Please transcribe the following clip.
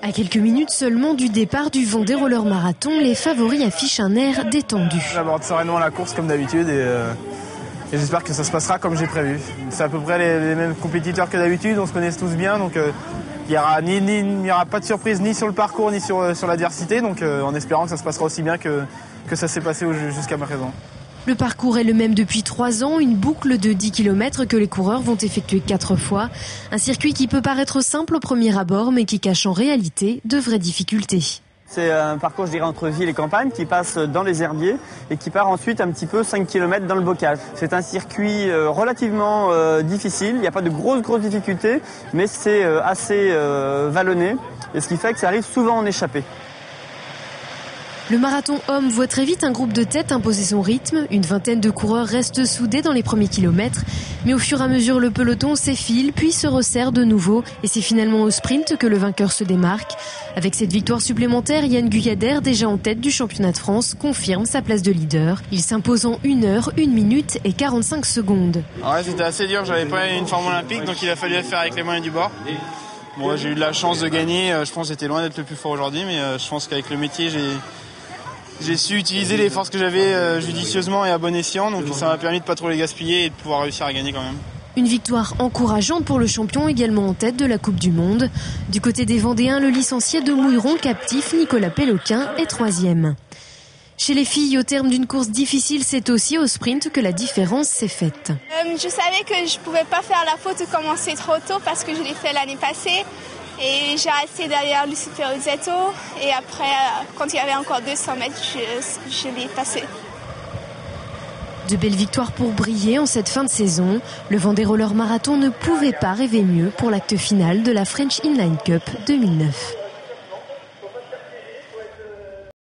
À quelques minutes seulement du départ du Vendée Roller Marathon, les favoris affichent un air détendu. J'aborde sereinement la course comme d'habitude et j'espère que ça se passera comme j'ai prévu. C'est à peu près les mêmes compétiteurs que d'habitude, on se connaît tous bien, donc il n'y aura pas de surprise ni sur le parcours ni sur l'adversité, donc en espérant que ça se passera aussi bien que ça s'est passé jusqu'à présent. Le parcours est le même depuis 3 ans, une boucle de 10 km que les coureurs vont effectuer 4 fois. Un circuit qui peut paraître simple au premier abord, mais qui cache en réalité de vraies difficultés. C'est un parcours, je dirais, entre ville et campagne qui passe dans les herbiers et qui part ensuite un petit peu 5 km dans le bocage. C'est un circuit relativement difficile, il n'y a pas de grosses difficultés, mais c'est assez vallonné, et ce qui fait que ça arrive souvent en échappée. Le marathon homme voit très vite un groupe de tête imposer son rythme. Une vingtaine de coureurs restent soudés dans les premiers kilomètres. Mais au fur et à mesure, le peloton s'effile, puis se resserre de nouveau. Et c'est finalement au sprint que le vainqueur se démarque. Avec cette victoire supplémentaire, Yann Guyader, déjà en tête du championnat de France, confirme sa place de leader. Il s'impose en 1 heure, 1 minute et 45 secondes. Ouais, c'était assez dur, j'avais pas une forme olympique, donc il a fallu le faire avec les moyens du bord. Bon, j'ai eu de la chance de gagner, je pense que j'étais loin d'être le plus fort aujourd'hui, mais je pense qu'avec le métier, j'ai su utiliser les forces que j'avais judicieusement et à bon escient, donc ça m'a permis de pas trop les gaspiller et de pouvoir réussir à gagner quand même. Une victoire encourageante pour le champion, également en tête de la Coupe du Monde. Du côté des Vendéens, le licencié de Mouilleron captif, Nicolas Péloquin, est 3e. Chez les filles, au terme d'une course difficile, c'est aussi au sprint que la différence s'est faite. Je savais que je pouvais pas faire la faute de commencer trop tôt parce que je l'ai fait l'année passée. Et j'ai resté derrière Lucie Peruzzetto. Et après, quand il y avait encore 200 mètres, je l'ai passé. De belles victoires pour briller en cette fin de saison. Le Vendée Roller Marathon ne pouvait pas rêver mieux pour l'acte final de la French Inline Cup 2009.